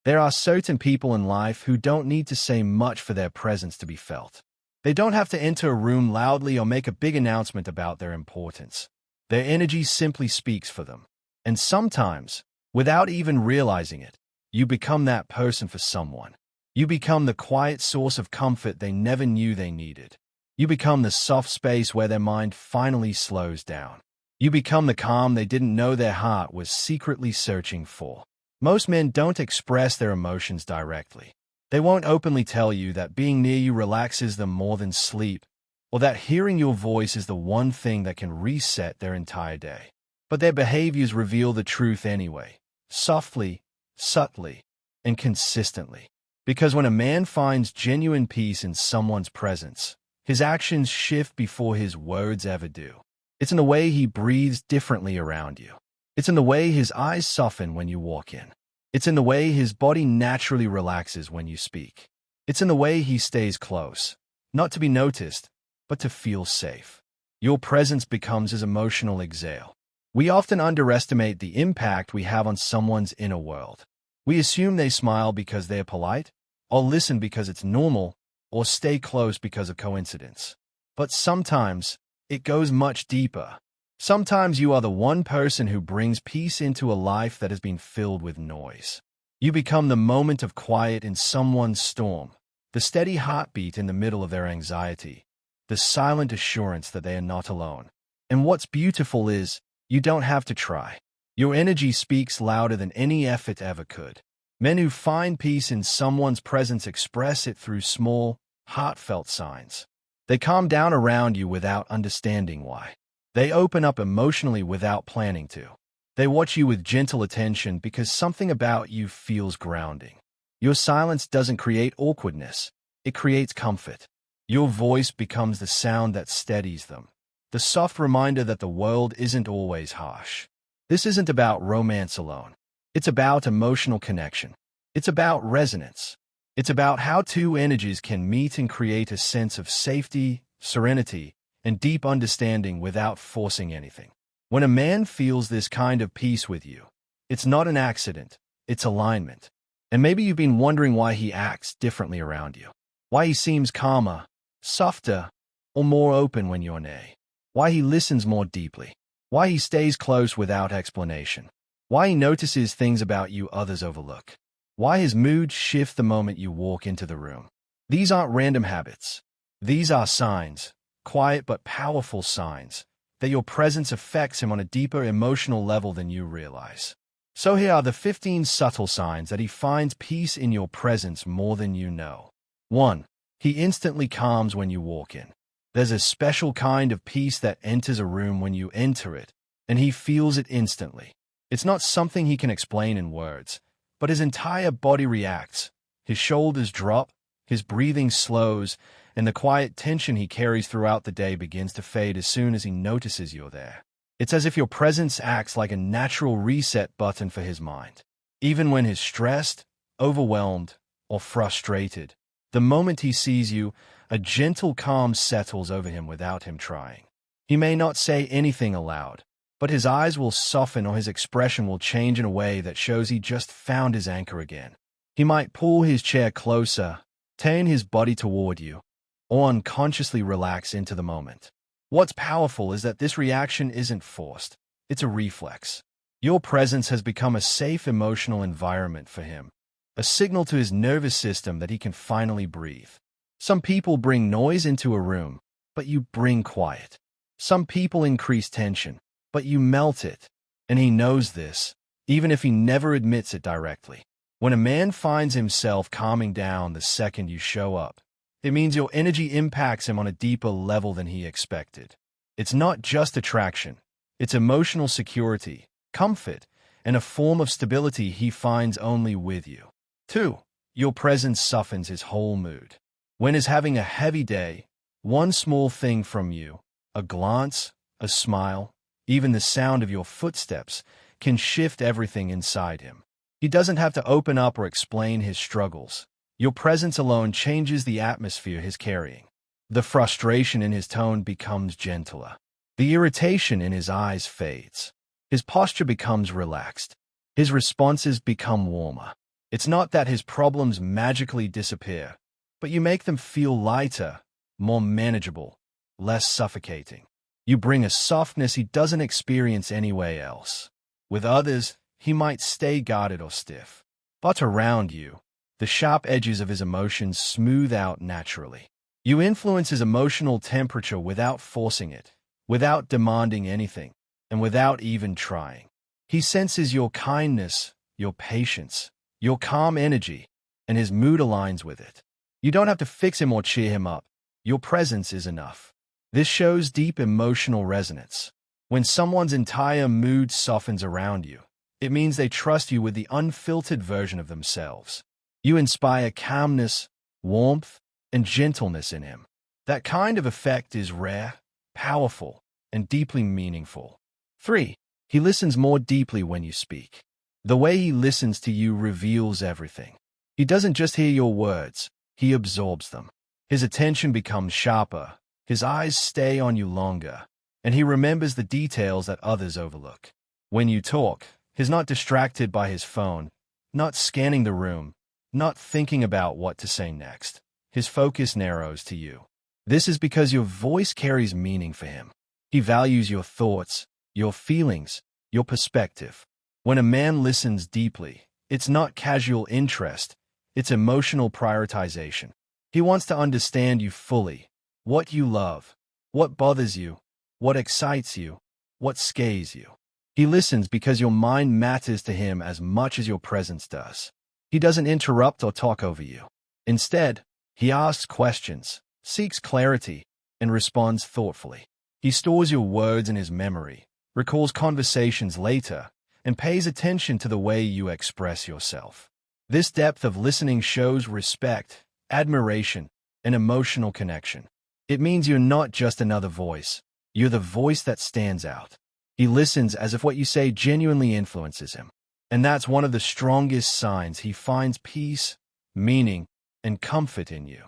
There are certain people in life who don't need to say much for their presence to be felt. They don't have to enter a room loudly or make a big announcement about their importance. Their energy simply speaks for them. And sometimes, without even realizing it, you become that person for someone. You become the quiet source of comfort they never knew they needed. You become the soft space where their mind finally slows down. You become the calm they didn't know their heart was secretly searching for. Most men don't express their emotions directly. They won't openly tell you that being near you relaxes them more than sleep, or that hearing your voice is the one thing that can reset their entire day. But their behaviors reveal the truth anyway, softly, subtly, and consistently. Because when a man finds genuine peace in someone's presence, his actions shift before his words ever do. It's in the way he breathes differently around you. It's in the way his eyes soften when you walk in. It's in the way his body naturally relaxes when you speak. It's in the way he stays close, not to be noticed, but to feel safe. Your presence becomes his emotional exhale. We often underestimate the impact we have on someone's inner world. We assume they smile because they're polite, or listen because it's normal, or stay close because of coincidence. But sometimes, it goes much deeper. Sometimes you are the one person who brings peace into a life that has been filled with noise. You become the moment of quiet in someone's storm, the steady heartbeat in the middle of their anxiety, the silent assurance that they are not alone. And what's beautiful is, you don't have to try. Your energy speaks louder than any effort ever could. Men who find peace in someone's presence express it through small, heartfelt signs. They calm down around you without understanding why. They open up emotionally without planning to. They watch you with gentle attention because something about you feels grounding. Your silence doesn't create awkwardness. It creates comfort. Your voice becomes the sound that steadies them, the soft reminder that the world isn't always harsh. This isn't about romance alone. It's about emotional connection. It's about resonance. It's about how two energies can meet and create a sense of safety, serenity, and deep understanding without forcing anything. When a man feels this kind of peace with you, it's not an accident, it's alignment. And maybe you've been wondering why he acts differently around you. Why he seems calmer, softer, or more open when you're near. Why he listens more deeply. Why he stays close without explanation. Why he notices things about you others overlook. Why his mood shifts the moment you walk into the room. These aren't random habits. These are signs, quiet but powerful signs, that your presence affects him on a deeper emotional level than you realize. So here are the 15 subtle signs that he finds peace in your presence more than you know. 1. He instantly calms when you walk in. There's a special kind of peace that enters a room when you enter it, and he feels it instantly. It's not something he can explain in words, but his entire body reacts. His shoulders drop, his breathing slows, and the quiet tension he carries throughout the day begins to fade as soon as he notices you're there. It's as if your presence acts like a natural reset button for his mind. Even when he's stressed, overwhelmed, or frustrated, the moment he sees you, a gentle calm settles over him without him trying. He may not say anything aloud, but his eyes will soften or his expression will change in a way that shows he just found his anchor again. He might pull his chair closer, turn his body toward you, or unconsciously relax into the moment. What's powerful is that this reaction isn't forced. It's a reflex. Your presence has become a safe emotional environment for him, a signal to his nervous system that he can finally breathe. Some people bring noise into a room, but you bring quiet. Some people increase tension, but you melt it. And he knows this, even if he never admits it directly. When a man finds himself calming down the second you show up, it means your energy impacts him on a deeper level than he expected. It's not just attraction. It's emotional security, comfort, and a form of stability he finds only with you. 2. Your presence softens his whole mood. When he's having a heavy day, one small thing from you, a glance, a smile, even the sound of your footsteps, can shift everything inside him. He doesn't have to open up or explain his struggles. Your presence alone changes the atmosphere he's carrying. The frustration in his tone becomes gentler. The irritation in his eyes fades. His posture becomes relaxed. His responses become warmer. It's not that his problems magically disappear, but you make them feel lighter, more manageable, less suffocating. You bring a softness he doesn't experience anywhere else. With others, he might stay guarded or stiff. But around you, the sharp edges of his emotions smooth out naturally. You influence his emotional temperature without forcing it, without demanding anything, and without even trying. He senses your kindness, your patience, your calm energy, and his mood aligns with it. You don't have to fix him or cheer him up. Your presence is enough. This shows deep emotional resonance. When someone's entire mood softens around you, it means they trust you with the unfiltered version of themselves. You inspire calmness, warmth, and gentleness in him. That kind of effect is rare, powerful, and deeply meaningful. 3. He listens more deeply when you speak. The way he listens to you reveals everything. He doesn't just hear your words, he absorbs them. His attention becomes sharper, his eyes stay on you longer, and he remembers the details that others overlook. When you talk, he's not distracted by his phone, not scanning the room, not thinking about what to say next. His focus narrows to you. This is because your voice carries meaning for him. He values your thoughts, your feelings, your perspective. When a man listens deeply, it's not casual interest, it's emotional prioritization. He wants to understand you fully, what you love, what bothers you, what excites you, what scares you. He listens because your mind matters to him as much as your presence does. He doesn't interrupt or talk over you. Instead, he asks questions, seeks clarity, and responds thoughtfully. He stores your words in his memory, recalls conversations later, and pays attention to the way you express yourself. This depth of listening shows respect, admiration, and emotional connection. It means you're not just another voice, you're the voice that stands out. He listens as if what you say genuinely influences him. And that's one of the strongest signs he finds peace, meaning, and comfort in you.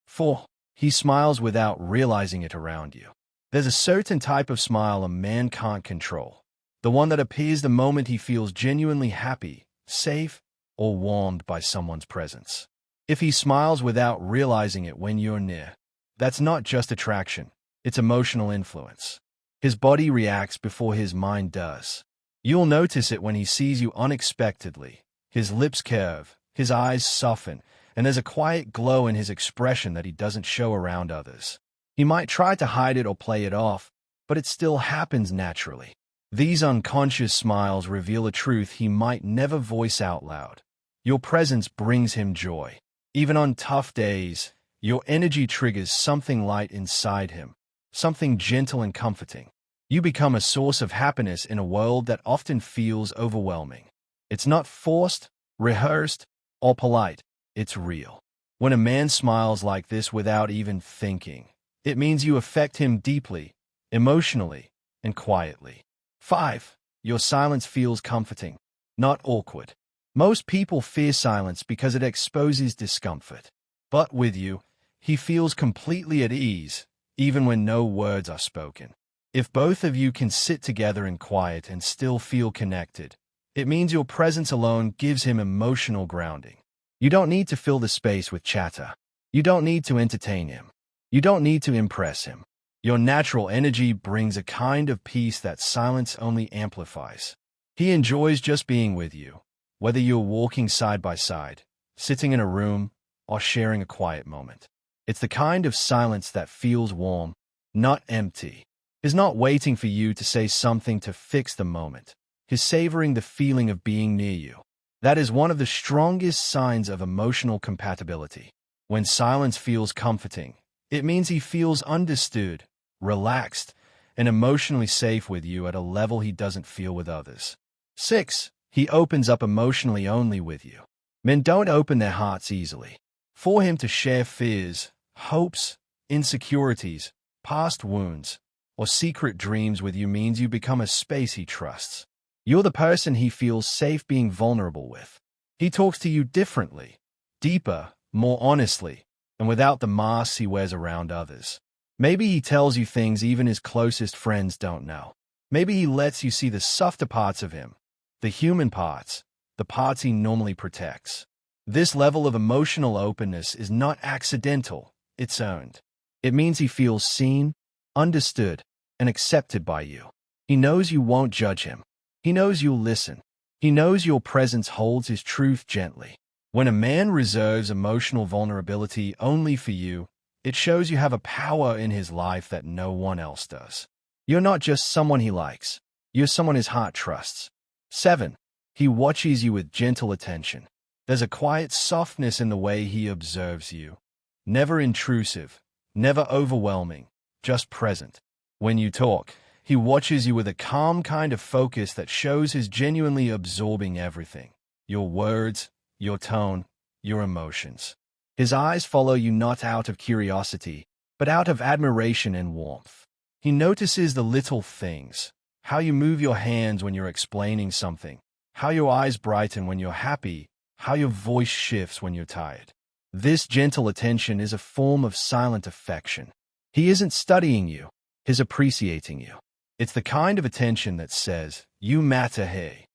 4. He smiles without realizing it around you. There's a certain type of smile a man can't control. The one that appears the moment he feels genuinely happy, safe, or warmed by someone's presence. If he smiles without realizing it when you're near, that's not just attraction, it's emotional influence. His body reacts before his mind does. You'll notice it when he sees you unexpectedly. His lips curve, his eyes soften, and there's a quiet glow in his expression that he doesn't show around others. He might try to hide it or play it off, but it still happens naturally. These unconscious smiles reveal a truth he might never voice out loud. Your presence brings him joy. Even on tough days, your energy triggers something light inside him, something gentle and comforting. You become a source of happiness in a world that often feels overwhelming. It's not forced, rehearsed, or polite. It's real. When a man smiles like this without even thinking, it means you affect him deeply, emotionally, and quietly. 5. Your silence feels comforting, not awkward. Most people fear silence because it exposes discomfort. But with you, he feels completely at ease, even when no words are spoken. If both of you can sit together in quiet and still feel connected, it means your presence alone gives him emotional grounding. You don't need to fill the space with chatter. You don't need to entertain him. You don't need to impress him. Your natural energy brings a kind of peace that silence only amplifies. He enjoys just being with you, whether you're walking side by side, sitting in a room, or sharing a quiet moment. It's the kind of silence that feels warm, not empty. He's not waiting for you to say something to fix the moment. He's savoring the feeling of being near you. That is one of the strongest signs of emotional compatibility. When silence feels comforting, it means he feels understood, relaxed, and emotionally safe with you at a level he doesn't feel with others. 6. He opens up emotionally only with you. Men don't open their hearts easily. For him to share fears, hopes, insecurities, past wounds, or secret dreams with you means you become a space he trusts. You're the person he feels safe being vulnerable with. He talks to you differently, deeper, more honestly, and without the masks he wears around others. Maybe he tells you things even his closest friends don't know. Maybe he lets you see the softer parts of him, the human parts, the parts he normally protects. This level of emotional openness is not accidental, it's earned. It means he feels seen, understood, and accepted by you. He knows you won't judge him. He knows you'll listen. He knows your presence holds his truth gently. When a man reserves emotional vulnerability only for you, it shows you have a power in his life that no one else does. You're not just someone he likes. You're someone his heart trusts. 7. He watches you with gentle attention. There's a quiet softness in the way he observes you. Never intrusive, never overwhelming, just present. When you talk, he watches you with a calm kind of focus that shows he's genuinely absorbing everything. Your words, your tone, your emotions. His eyes follow you not out of curiosity, but out of admiration and warmth. He notices the little things, how you move your hands when you're explaining something, how your eyes brighten when you're happy, how your voice shifts when you're tired. This gentle attention is a form of silent affection. He isn't studying you, he's appreciating you. It's the kind of attention that says, you matter, hey.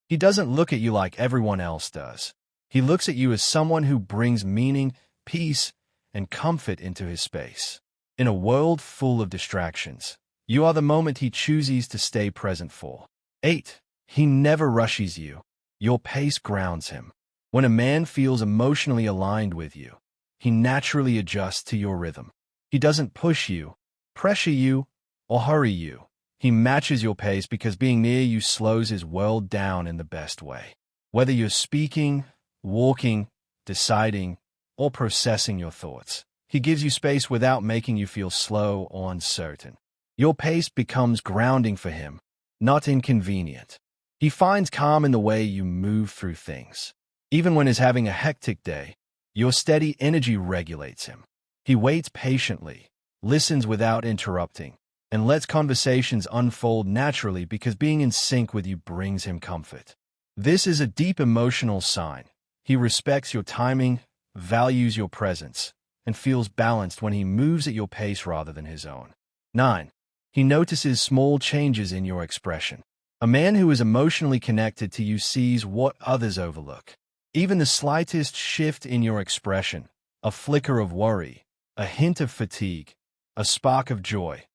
He doesn't look at you like everyone else does. He looks at you as someone who brings meaning, peace, and comfort into his space. In a world full of distractions, you are the moment he chooses to stay present for. 8. He never rushes you. Your pace grounds him. When a man feels emotionally aligned with you, he naturally adjusts to your rhythm. He doesn't push you, pressure you, or hurry you. He matches your pace because being near you slows his world down in the best way. Whether you're speaking, walking, deciding, or processing your thoughts, he gives you space without making you feel slow or uncertain. Your pace becomes grounding for him, not inconvenient. He finds calm in the way you move through things. Even when he's having a hectic day, your steady energy regulates him. He waits patiently, listens without interrupting, and lets conversations unfold naturally because being in sync with you brings him comfort. This is a deep emotional sign. He respects your timing, values your presence, and feels balanced when he moves at your pace rather than his own. 9. He notices small changes in your expression. A man who is emotionally connected to you sees what others overlook. Even the slightest shift in your expression, a flicker of worry, a hint of fatigue, a spark of joy,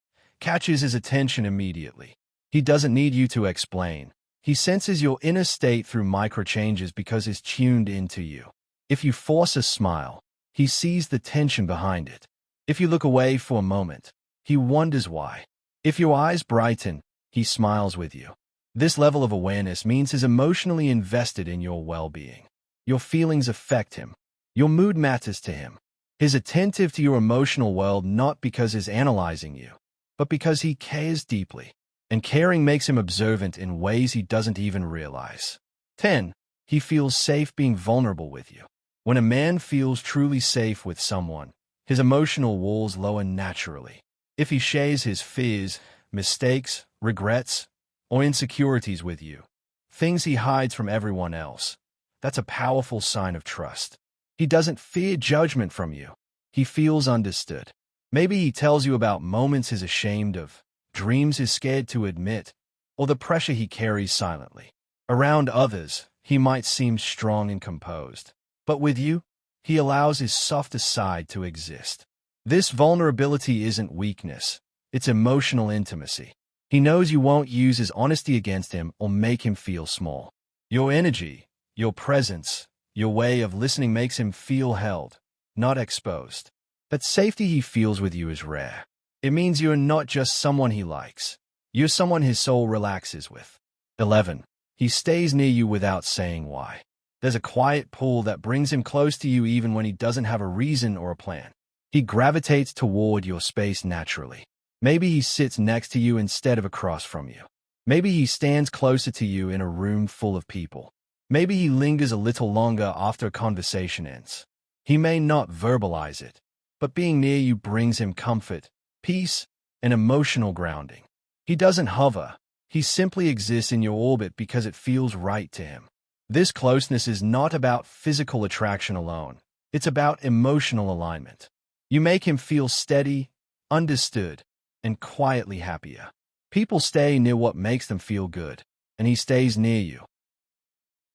catches his attention immediately. He doesn't need you to explain. He senses your inner state through micro-changes because he's tuned into you. If you force a smile, he sees the tension behind it. If you look away for a moment, he wonders why. If your eyes brighten, he smiles with you. This level of awareness means he's emotionally invested in your well-being. Your feelings affect him. Your mood matters to him. He's attentive to your emotional world not because he's analyzing you, but because he cares deeply. And caring makes him observant in ways he doesn't even realize. 10. He feels safe being vulnerable with you. When a man feels truly safe with someone, his emotional walls lower naturally. If he shares his fears, mistakes, regrets, or insecurities with you, things he hides from everyone else, that's a powerful sign of trust. He doesn't fear judgment from you. He feels understood. Maybe he tells you about moments he's ashamed of, dreams he's scared to admit, or the pressure he carries silently. Around others, he might seem strong and composed. But with you, he allows his softer side to exist. This vulnerability isn't weakness, it's emotional intimacy. He knows you won't use his honesty against him or make him feel small. Your energy, your presence, your way of listening makes him feel held, not exposed. That safety he feels with you is rare. It means you're not just someone he likes. You're someone his soul relaxes with. 11. He stays near you without saying why. There's a quiet pull that brings him close to you even when he doesn't have a reason or a plan. He gravitates toward your space naturally. Maybe he sits next to you instead of across from you. Maybe he stands closer to you in a room full of people. Maybe he lingers a little longer after a conversation ends. He may not verbalize it, but being near you brings him comfort, peace, and emotional grounding. He doesn't hover. He simply exists in your orbit because it feels right to him. This closeness is not about physical attraction alone. It's about emotional alignment. You make him feel steady, understood, and quietly happier. People stay near what makes them feel good, and he stays near you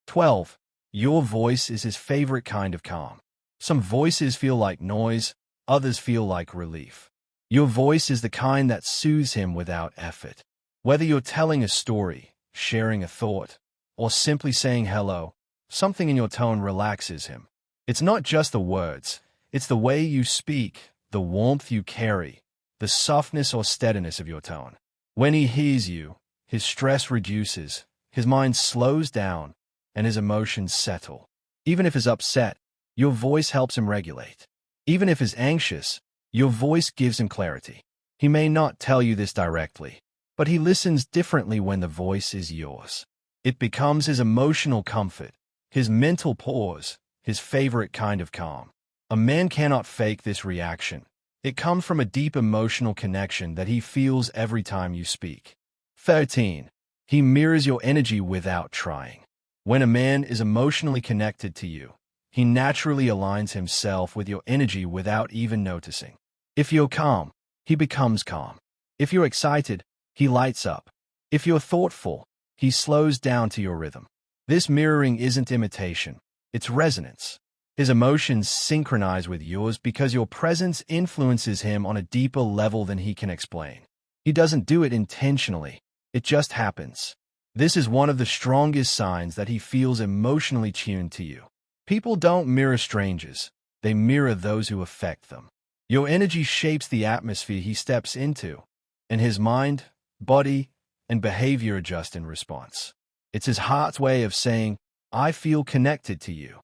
12. Your voice is his favorite kind of calm. Some voices feel like noise, others feel like relief. Your voice is the kind that soothes him without effort. Whether you're telling a story, sharing a thought, or simply saying hello, something in your tone relaxes him. It's not just the words, it's the way you speak, the warmth you carry, the softness or steadiness of your tone. When he hears you, his stress reduces, his mind slows down, and his emotions settle. Even if he's upset, your voice helps him regulate. Even if he's anxious, your voice gives him clarity. He may not tell you this directly, but he listens differently when the voice is yours. It becomes his emotional comfort, his mental pause, his favorite kind of calm. A man cannot fake this reaction. It comes from a deep emotional connection that he feels every time you speak. 13. He mirrors your energy without trying. When a man is emotionally connected to you, he naturally aligns himself with your energy without even noticing. If you're calm, he becomes calm. If you're excited, he lights up. If you're thoughtful, he slows down to your rhythm. This mirroring isn't imitation, it's resonance. His emotions synchronize with yours because your presence influences him on a deeper level than he can explain. He doesn't do it intentionally, it just happens. This is one of the strongest signs that he feels emotionally tuned to you. People don't mirror strangers, they mirror those who affect them. Your energy shapes the atmosphere he steps into, and his mind, body, and behavior adjust in response. It's his heart's way of saying, I feel connected to you.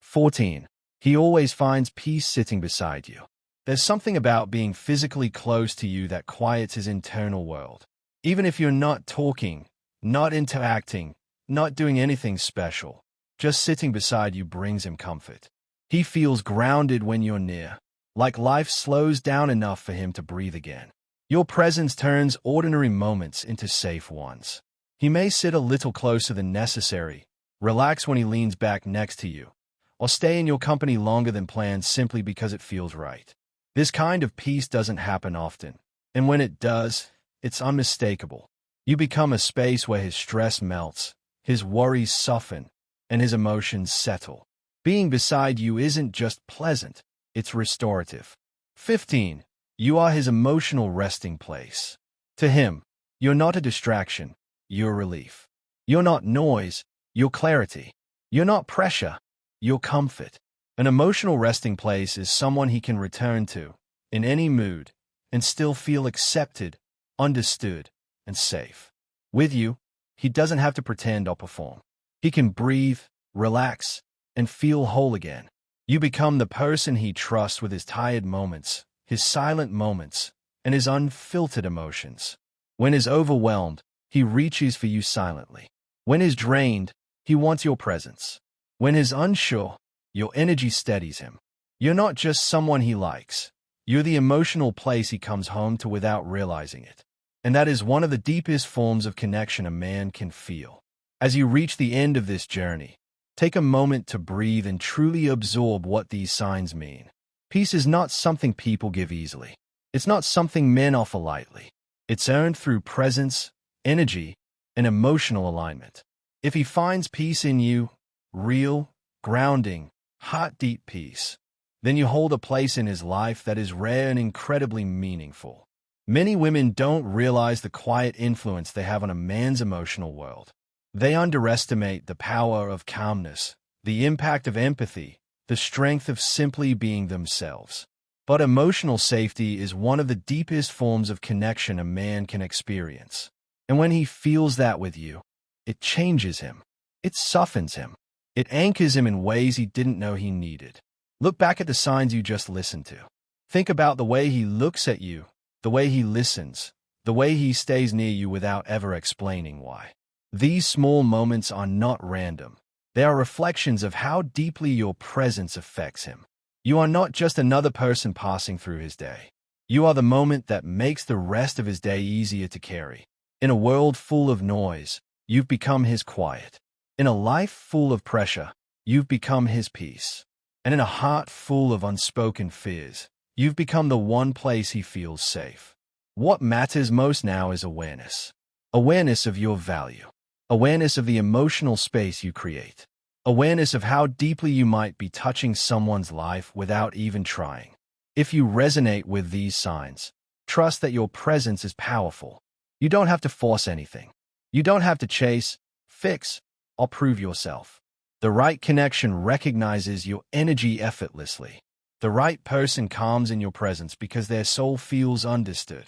14. He always finds peace sitting beside you. There's something about being physically close to you that quiets his internal world. Even if you're not talking, not interacting, not doing anything special, just sitting beside you brings him comfort. He feels grounded when you're near, like life slows down enough for him to breathe again. Your presence turns ordinary moments into safe ones. He may sit a little closer than necessary, relax when he leans back next to you, or stay in your company longer than planned simply because it feels right. This kind of peace doesn't happen often, and when it does, it's unmistakable. You become a space where his stress melts, his worries soften, and his emotions settle. Being beside you isn't just pleasant, it's restorative. 15. You are his emotional resting place. To him, you're not a distraction, you're relief. You're not noise, you're clarity. You're not pressure, you're comfort. An emotional resting place is someone he can return to, in any mood, and still feel accepted, understood, and safe. With you, he doesn't have to pretend or perform. He can breathe, relax, and feel whole again. You become the person he trusts with his tired moments, his silent moments, and his unfiltered emotions. When he's overwhelmed, he reaches for you silently. When he's drained, he wants your presence. When he's unsure, your energy steadies him. You're not just someone he likes. You're the emotional place he comes home to without realizing it. And that is one of the deepest forms of connection a man can feel. As you reach the end of this journey, take a moment to breathe and truly absorb what these signs mean. Peace is not something people give easily. It's not something men offer lightly. It's earned through presence, energy, and emotional alignment. If he finds peace in you, real, grounding, heart-deep peace, then you hold a place in his life that is rare and incredibly meaningful. Many women don't realize the quiet influence they have on a man's emotional world. They underestimate the power of calmness, the impact of empathy, the strength of simply being themselves. But emotional safety is one of the deepest forms of connection a man can experience. And when he feels that with you, it changes him. It softens him. It anchors him in ways he didn't know he needed. Look back at the signs you just listened to. Think about the way he looks at you, the way he listens, the way he stays near you without ever explaining why. These small moments are not random. They are reflections of how deeply your presence affects him. You are not just another person passing through his day. You are the moment that makes the rest of his day easier to carry. In a world full of noise, you've become his quiet. In a life full of pressure, you've become his peace. And in a heart full of unspoken fears, you've become the one place he feels safe. What matters most now is awareness. Awareness of your value. Awareness of the emotional space you create. Awareness of how deeply you might be touching someone's life without even trying. If you resonate with these signs, trust that your presence is powerful. You don't have to force anything. You don't have to chase, fix, or prove yourself. The right connection recognizes your energy effortlessly. The right person calms in your presence because their soul feels understood.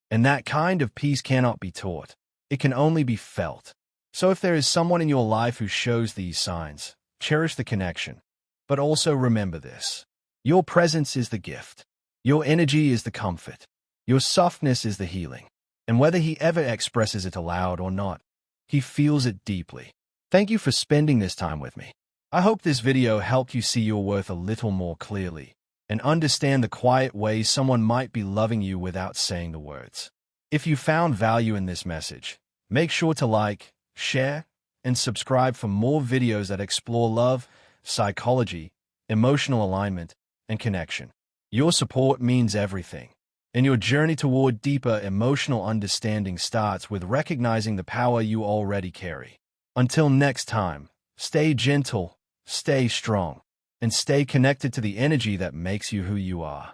And that kind of peace cannot be taught. It can only be felt. So if there is someone in your life who shows these signs, cherish the connection. But also remember this. Your presence is the gift. Your energy is the comfort. Your softness is the healing. And whether he ever expresses it aloud or not, he feels it deeply. Thank you for spending this time with me. I hope this video helped you see your worth a little more clearly and understand the quiet ways someone might be loving you without saying the words. If you found value in this message, make sure to like, share, and subscribe for more videos that explore love, psychology, emotional alignment, and connection. Your support means everything, and your journey toward deeper emotional understanding starts with recognizing the power you already carry. Until next time, stay gentle, stay strong, and stay connected to the energy that makes you who you are.